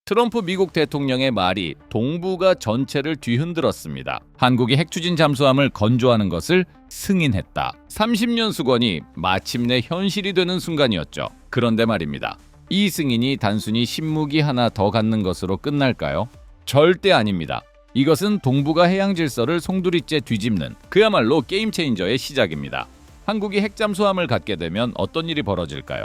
트럼프 미국 대통령의 말이 동북아 전체를 뒤흔들었습니다. 한국이 핵추진 잠수함을 건조하는 것을 승인했다. 30년 수건이 마침내 현실이 되는 순간이었죠. 그런데 말입니다. 이 승인이 단순히 신무기 하나 더 갖는 것으로 끝날까요? 절대 아닙니다. 이것은 동북아 해양 질서를 송두리째 뒤집는 그야말로 게임 체인저의 시작입니다. 한국이 핵잠수함을 갖게 되면 어떤 일이 벌어질까요?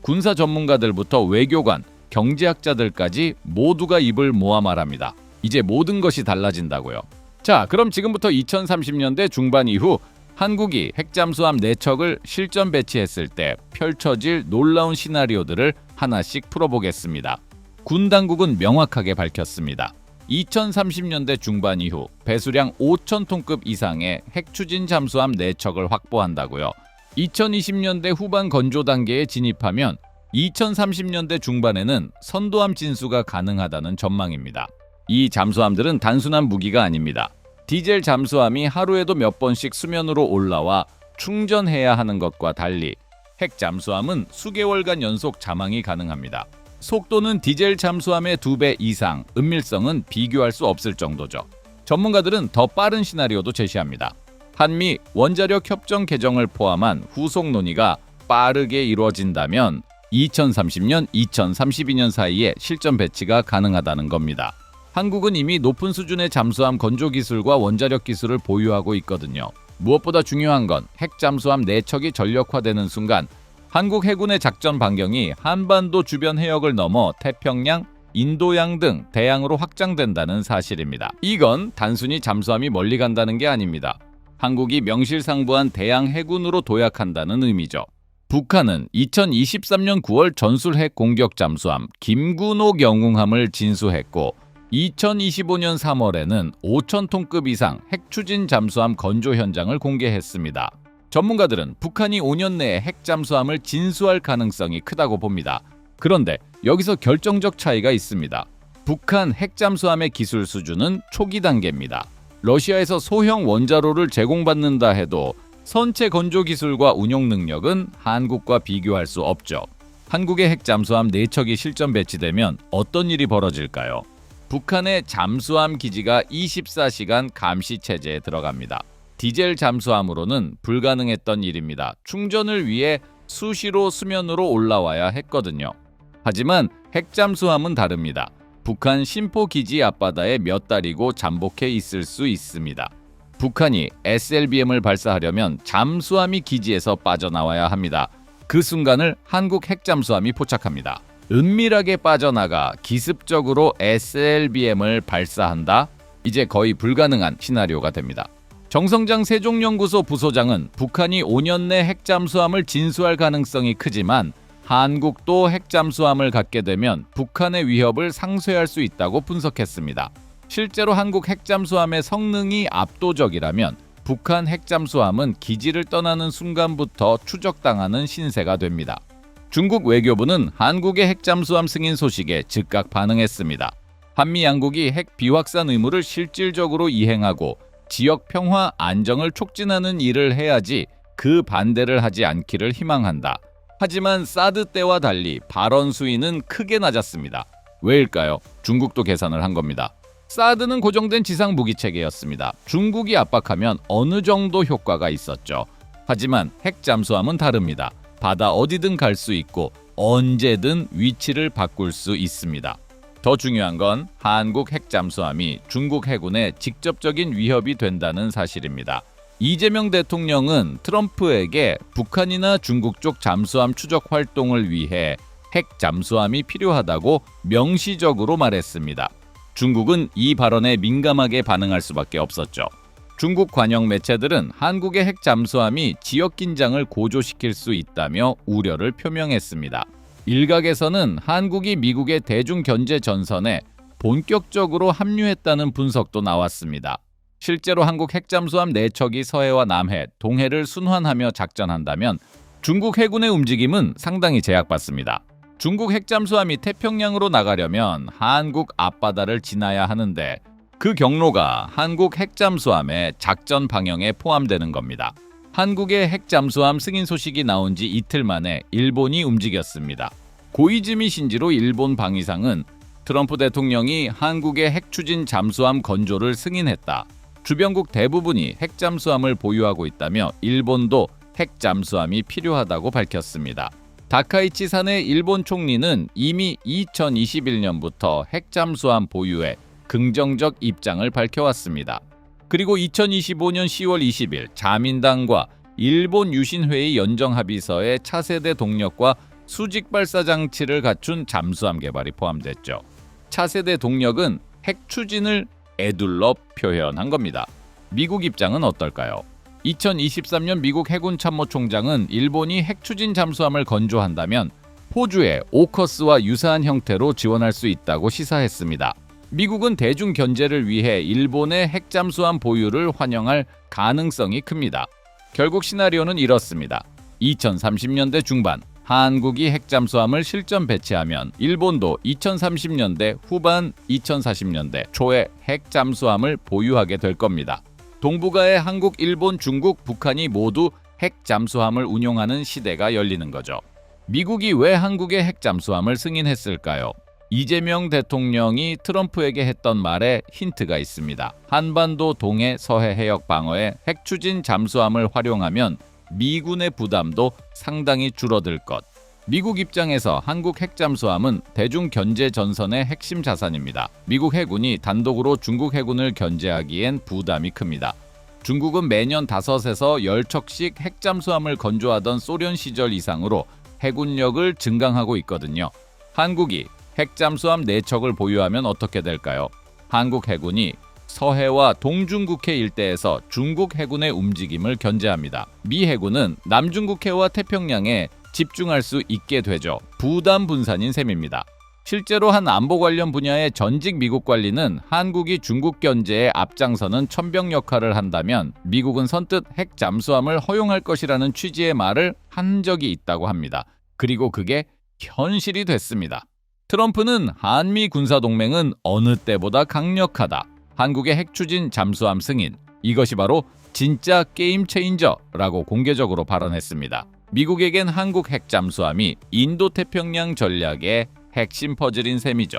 군사 전문가들부터 외교관, 경제학자들까지 모두가 입을 모아 말합니다. 이제 모든 것이 달라진다고요. 자, 그럼 지금부터 2030년대 중반 이후 한국이 핵잠수함 4척을 실전 배치했을 때 펼쳐질 놀라운 시나리오들을 하나씩 풀어보겠습니다. 군 당국은 명확하게 밝혔습니다. 2030년대 중반 이후 배수량 5,000톤급 이상의 핵추진 잠수함 4척을 확보한다고요. 2020년대 후반 건조 단계에 진입하면 2030년대 중반에는 선도함 진수가 가능하다는 전망입니다. 이 잠수함들은 단순한 무기가 아닙니다. 디젤 잠수함이 하루에도 몇 번씩 수면으로 올라와 충전해야 하는 것과 달리 핵 잠수함은 수개월간 연속 잠항이 가능합니다. 속도는 디젤 잠수함의 2배 이상, 은밀성은 비교할 수 없을 정도죠. 전문가들은 더 빠른 시나리오도 제시합니다. 한미 원자력 협정 개정을 포함한 후속 논의가 빠르게 이루어진다면 2030년, 2032년 사이에 실전 배치가 가능하다는 겁니다. 한국은 이미 높은 수준의 잠수함 건조 기술과 원자력 기술을 보유하고 있거든요. 무엇보다 중요한 건 핵 잠수함 4척이 전력화되는 순간 한국 해군의 작전 반경이 한반도 주변 해역을 넘어 태평양, 인도양 등 대양으로 확장된다는 사실입니다. 이건 단순히 잠수함이 멀리 간다는 게 아닙니다. 한국이 명실상부한 대양 해군으로 도약한다는 의미죠. 북한은 2023년 9월 전술 핵 공격 잠수함 김군옥 영웅함을 진수했고 2025년 3월에는 5,000톤급 이상 핵추진 잠수함 건조 현장을 공개했습니다. 전문가들은 북한이 5년 내에 핵 잠수함을 진수할 가능성이 크다고 봅니다. 그런데 여기서 결정적 차이가 있습니다. 북한 핵 잠수함의 기술 수준은 초기 단계입니다. 러시아에서 소형 원자로를 제공받는다 해도 선체 건조 기술과 운용 능력은 한국과 비교할 수 없죠. 한국의 핵 잠수함 4척이 실전 배치되면 어떤 일이 벌어질까요? 북한의 잠수함 기지가 24시간 감시 체제에 들어갑니다. 디젤 잠수함으로는 불가능했던 일입니다. 충전을 위해 수시로 수면으로 올라와야 했거든요. 하지만 핵 잠수함은 다릅니다. 북한 신포 기지 앞바다에 몇 달이고 잠복해 있을 수 있습니다. 북한이 SLBM을 발사하려면 잠수함이 기지에서 빠져나와야 합니다. 그 순간을 한국 핵잠수함이 포착합니다. 은밀하게 빠져나가 기습적으로 SLBM을 발사한다? 이제 거의 불가능한 시나리오가 됩니다. 정성장 세종연구소 부소장은 북한이 5년 내 핵잠수함을 진수할 가능성이 크지만 한국도 핵잠수함을 갖게 되면 북한의 위협을 상쇄할 수 있다고 분석했습니다. 실제로 한국 핵잠수함의 성능이 압도적이라면 북한 핵잠수함은 기지를 떠나는 순간부터 추적당하는 신세가 됩니다. 중국 외교부는 한국의 핵잠수함 승인 소식에 즉각 반응했습니다. 한미 양국이 핵 비확산 의무를 실질적으로 이행하고 지역 평화 안정을 촉진하는 일을 해야지 그 반대를 하지 않기를 희망한다. 하지만 사드 때와 달리 발언 수위는 크게 낮았습니다. 왜일까요? 중국도 계산을 한 겁니다. 사드는 고정된 지상 무기 체계였습니다. 중국이 압박하면 어느 정도 효과가 있었죠. 하지만 핵 잠수함은 다릅니다. 바다 어디든 갈 수 있고 언제든 위치를 바꿀 수 있습니다. 더 중요한 건 한국 핵 잠수함이 중국 해군에 직접적인 위협이 된다는 사실입니다. 이재명 대통령은 트럼프에게 북한이나 중국 쪽 잠수함 추적 활동을 위해 핵 잠수함이 필요하다고 명시적으로 말했습니다. 중국은 이 발언에 민감하게 반응할 수밖에 없었죠. 중국 관영 매체들은 한국의 핵 잠수함이 지역 긴장을 고조시킬 수 있다며 우려를 표명했습니다. 일각에서는 한국이 미국의 대중 견제 전선에 본격적으로 합류했다는 분석도 나왔습니다. 실제로 한국 핵잠수함 4척이 서해와 남해, 동해를 순환하며 작전한다면 중국 해군의 움직임은 상당히 제약받습니다. 중국 핵잠수함이 태평양으로 나가려면 한국 앞바다를 지나야 하는데 그 경로가 한국 핵잠수함의 작전 방향에 포함되는 겁니다. 한국의 핵잠수함 승인 소식이 나온 지 이틀 만에 일본이 움직였습니다. 고이즈미 신지로 일본 방위상은 트럼프 대통령이 한국의 핵 추진 잠수함 건조를 승인했다. 주변국 대부분이 핵 잠수함을 보유하고 있다며 일본도 핵 잠수함이 필요하다고 밝혔습니다. 다카이치 사내 일본 총리는 이미 2021년부터 핵 잠수함 보유에 긍정적 입장을 밝혀왔습니다. 그리고 2025년 10월 20일 자민당과 일본 유신회의 연정합의서에 차세대 동력과 수직 발사 장치를 갖춘 잠수함 개발이 포함됐죠. 차세대 동력은 핵 추진을 에둘러 표현한 겁니다. 미국 입장은 어떨까요? 2023년 미국 해군 참모총장은 일본이 핵 추진 잠수함을 건조한다면 호주의 오커스와 유사한 형태로 지원할 수 있다고 시사했습니다. 미국은 대중 견제를 위해 일본의 핵 잠수함 보유를 환영할 가능성이 큽니다. 결국 시나리오는 이렇습니다. 2030년대 중반 한국이 핵 잠수함을 실전 배치하면 일본도 2030년대 후반 2040년대 초에 핵 잠수함을 보유하게 될 겁니다. 동북아의 한국, 일본, 중국, 북한이 모두 핵 잠수함을 운용하는 시대가 열리는 거죠. 미국이 왜 한국의 핵 잠수함을 승인했을까요? 이재명 대통령이 트럼프에게 했던 말에 힌트가 있습니다. 한반도 동해 서해 해역 방어에 핵 추진 잠수함을 활용하면 미군의 부담도 상당히 줄어들 것. 미국 입장에서 한국 핵 잠수함은 대중 견제 전선의 핵심 자산입니다. 미국 해군이 단독으로 중국 해군을 견제하기엔 부담이 큽니다. 중국은 매년 5에서 10척씩 핵 잠수함을 건조하던 소련 시절 이상으로 해군력을 증강하고 있거든요. 한국이 핵 잠수함 4척을 보유하면 어떻게 될까요? 한국 해군이 서해와 동중국해 일대에서 중국 해군의 움직임을 견제합니다. 미 해군은 남중국해와 태평양에 집중할 수 있게 되죠. 부담 분산인 셈입니다. 실제로 한 안보 관련 분야의 전직 미국 관리는 한국이 중국 견제에 앞장서는 천병 역할을 한다면 미국은 선뜻 핵 잠수함을 허용할 것이라는 취지의 말을 한 적이 있다고 합니다. 그리고 그게 현실이 됐습니다. 트럼프는 한미 군사동맹은 어느 때보다 강력하다. 한국의 핵 추진 잠수함 승인, 이것이 바로 진짜 게임 체인저라고 공개적으로 발언했습니다. 미국에겐 한국 핵 잠수함이 인도태평양 전략의 핵심 퍼즐인 셈이죠.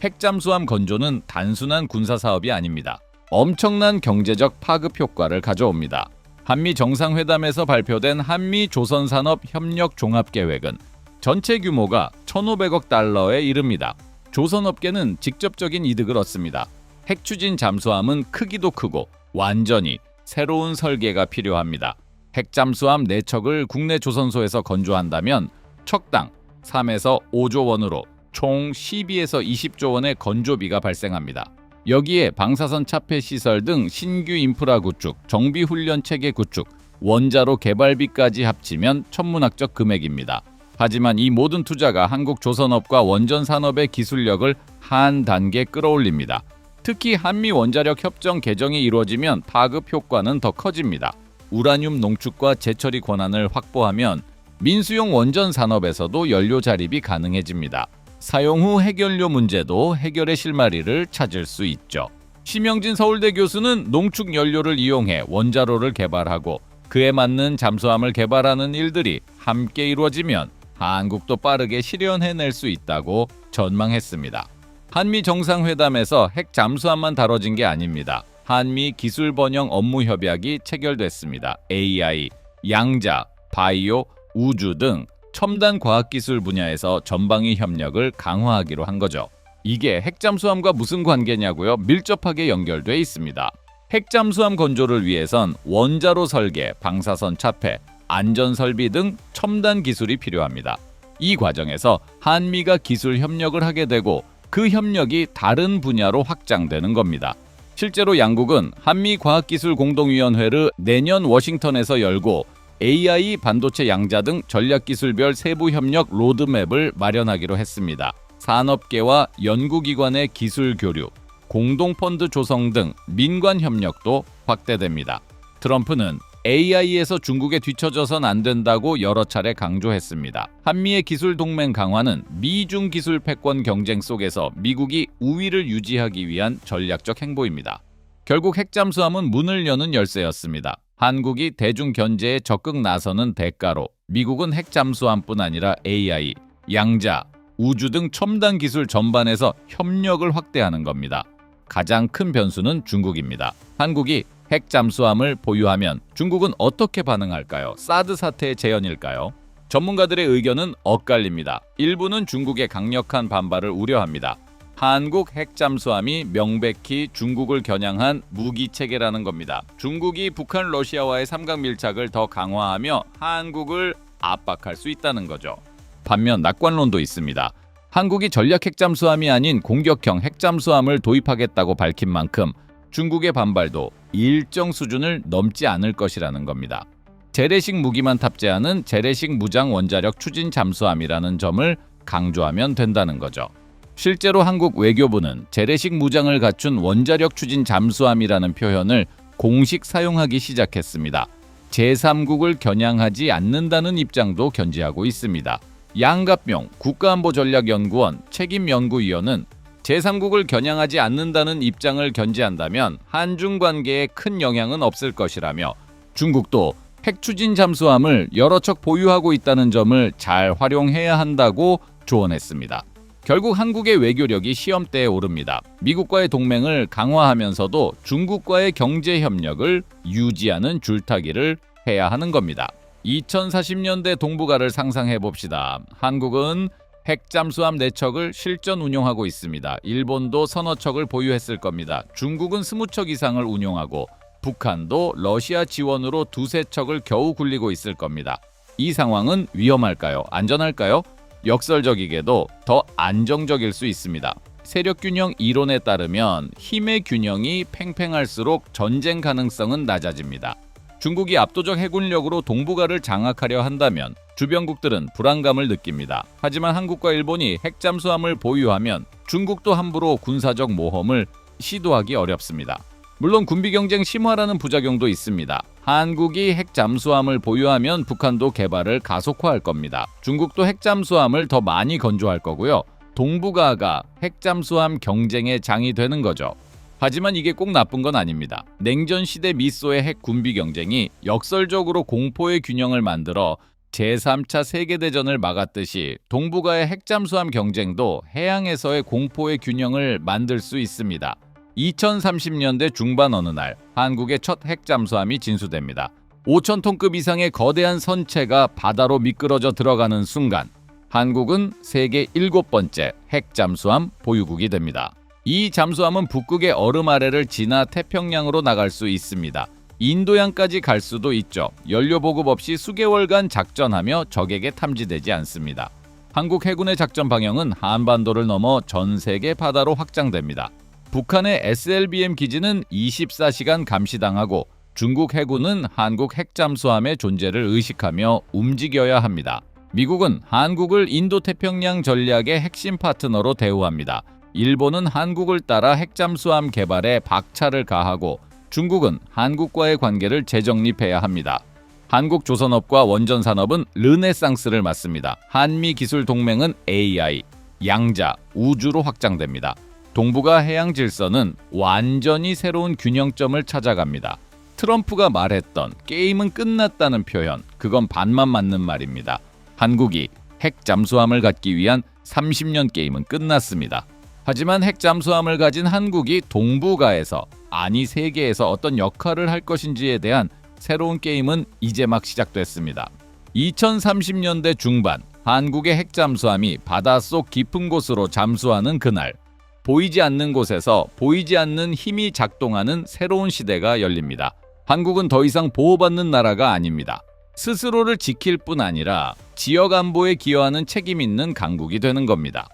핵 잠수함 건조는 단순한 군사 사업이 아닙니다. 엄청난 경제적 파급 효과를 가져옵니다. 한미 정상회담에서 발표된 한미 조선산업 협력 종합계획은 전체 규모가 1,500억 달러에 이릅니다. 조선업계는 직접적인 이득을 얻습니다. 핵 추진 잠수함은 크기도 크고 완전히 새로운 설계가 필요합니다. 핵 잠수함 4척을 국내 조선소에서 건조한다면 척당 3에서 5조 원으로 총 12에서 20조 원의 건조비가 발생합니다. 여기에 방사선 차폐 시설 등 신규 인프라 구축, 정비 훈련 체계 구축, 원자로 개발비까지 합치면 천문학적 금액입니다. 하지만 이 모든 투자가 한국 조선업과 원전 산업의 기술력을 한 단계 끌어올립니다. 특히 한미 원자력 협정 개정이 이루어지면 파급 효과는 더 커집니다. 우라늄 농축과 재처리 권한을 확보하면 민수용 원전 산업에서도 연료 자립이 가능해집니다. 사용 후 핵연료 문제도 해결의 실마리를 찾을 수 있죠. 심영진 서울대 교수는 농축 연료를 이용해 원자로를 개발하고 그에 맞는 잠수함을 개발하는 일들이 함께 이루어지면 한국도 빠르게 실현해낼 수 있다고 전망했습니다. 한미 정상회담에서 핵 잠수함만 다뤄진 게 아닙니다. 한미 기술 번영 업무 협약이 체결됐습니다. AI, 양자, 바이오, 우주 등 첨단 과학기술 분야에서 전방위 협력을 강화하기로 한 거죠. 이게 핵 잠수함과 무슨 관계냐고요? 밀접하게 연결돼 있습니다. 핵 잠수함 건조를 위해선 원자로 설계, 방사선 차폐, 안전 설비 등 첨단 기술이 필요합니다. 이 과정에서 한미가 기술 협력을 하게 되고 그 협력이 다른 분야로 확장되는 겁니다. 실제로 양국은 한미과학기술공동위원회를 내년 워싱턴에서 열고 AI, 반도체 양자 등 전략기술별 세부 협력 로드맵을 마련하기로 했습니다. 산업계와 연구기관의 기술 교류, 공동펀드 조성 등 민관 협력도 확대됩니다. 트럼프는 AI에서 중국에 뒤처져선 안 된다고 여러 차례 강조했습니다. 한미의 기술 동맹 강화는 미중 기술 패권 경쟁 속에서 미국이 우위를 유지하기 위한 전략적 행보입니다. 결국 핵 잠수함은 문을 여는 열쇠였습니다. 한국이 대중 견제에 적극 나서는 대가로 미국은 핵 잠수함뿐 아니라 AI, 양자, 우주 등 첨단 기술 전반에서 협력을 확대하는 겁니다. 가장 큰 변수는 중국입니다. 한국이 핵 잠수함을 보유하면 중국은 어떻게 반응할까요? 사드 사태의 재현일까요? 전문가들의 의견은 엇갈립니다. 일부는 중국의 강력한 반발을 우려합니다. 한국 핵 잠수함이 명백히 중국을 겨냥한 무기 체계라는 겁니다. 중국이 북한, 러시아와의 삼각 밀착을 더 강화하며 한국을 압박할 수 있다는 거죠. 반면 낙관론도 있습니다. 한국이 전략 핵 잠수함이 아닌 공격형 핵 잠수함을 도입하겠다고 밝힌 만큼 중국의 반발도 일정 수준을 넘지 않을 것이라는 겁니다. 재래식 무기만 탑재하는 재래식 무장 원자력 추진 잠수함이라는 점을 강조하면 된다는 거죠. 실제로 한국 외교부는 재래식 무장을 갖춘 원자력 추진 잠수함이라는 표현을 공식 사용하기 시작했습니다. 제3국을 겨냥하지 않는다는 입장도 견지하고 있습니다. 양갑용 국가안보전략연구원 책임연구위원은 제3국을 겨냥하지 않는다는 입장을 견지한다면 한중 관계에 큰 영향은 없을 것이라며 중국도 핵 추진 잠수함을 여러 척 보유하고 있다는 점을 잘 활용해야 한다고 조언했습니다. 결국 한국의 외교력이 시험대에 오릅니다. 미국과의 동맹을 강화하면서도 중국과의 경제 협력을 유지하는 줄타기를 해야 하는 겁니다. 2040년대 동북아를 상상해 봅시다. 한국은 핵 잠수함 4척을 실전 운용하고 있습니다. 일본도 서너 척을 보유했을 겁니다. 중국은 20척 이상을 운용하고 북한도 러시아 지원으로 2~3척을 겨우 굴리고 있을 겁니다. 이 상황은 위험할까요? 안전할까요? 역설적이게도 더 안정적일 수 있습니다. 세력균형 이론에 따르면 힘의 균형이 팽팽할수록 전쟁 가능성은 낮아집니다. 중국이 압도적 해군력으로 동북아를 장악하려 한다면 주변국들은 불안감을 느낍니다. 하지만 한국과 일본이 핵 잠수함을 보유하면 중국도 함부로 군사적 모험을 시도하기 어렵습니다. 물론 군비 경쟁 심화라는 부작용도 있습니다. 한국이 핵 잠수함을 보유하면 북한도 개발을 가속화할 겁니다. 중국도 핵 잠수함을 더 많이 건조할 거고요. 동북아가 핵 잠수함 경쟁의 장이 되는 거죠. 하지만 이게 꼭 나쁜 건 아닙니다. 냉전 시대 미소의 핵 군비 경쟁이 역설적으로 공포의 균형을 만들어 제3차 세계대전을 막았듯이 동북아의 핵 잠수함 경쟁도 해양에서의 공포의 균형을 만들 수 있습니다. 2030년대 중반 어느 날 한국의 첫 핵 잠수함이 진수됩니다. 5,000톤급 이상의 거대한 선체가 바다로 미끄러져 들어가는 순간 한국은 세계 7번째 핵 잠수함 보유국이 됩니다. 이 잠수함은 북극의 얼음 아래를 지나 태평양으로 나갈 수 있습니다. 인도양까지 갈 수도 있죠. 연료 보급 없이 수개월간 작전하며 적에게 탐지되지 않습니다. 한국 해군의 작전 방향은 한반도를 넘어 전 세계 바다로 확장됩니다. 북한의 SLBM 기지는 24시간 감시당하고 중국 해군은 한국 핵 잠수함의 존재를 의식하며 움직여야 합니다. 미국은 한국을 인도태평양 전략의 핵심 파트너로 대우합니다. 일본은 한국을 따라 핵 잠수함 개발에 박차를 가하고 중국은 한국과의 관계를 재정립해야 합니다. 한국 조선업과 원전 산업은 르네상스를 맞습니다. 한미 기술 동맹은 AI, 양자, 우주로 확장됩니다. 동북아 해양 질서는 완전히 새로운 균형점을 찾아갑니다. 트럼프가 말했던 게임은 끝났다는 표현, 그건 반만 맞는 말입니다. 한국이 핵 잠수함을 갖기 위한 30년 게임은 끝났습니다. 하지만 핵 잠수함을 가진 한국이 동북아에서, 아니 세계에서 어떤 역할을 할 것인지에 대한 새로운 게임은 이제 막 시작됐습니다. 2030년대 중반, 한국의 핵 잠수함이 바닷속 깊은 곳으로 잠수하는 그날, 보이지 않는 곳에서 보이지 않는 힘이 작동하는 새로운 시대가 열립니다. 한국은 더 이상 보호받는 나라가 아닙니다. 스스로를 지킬 뿐 아니라 지역 안보에 기여하는 책임 있는 강국이 되는 겁니다.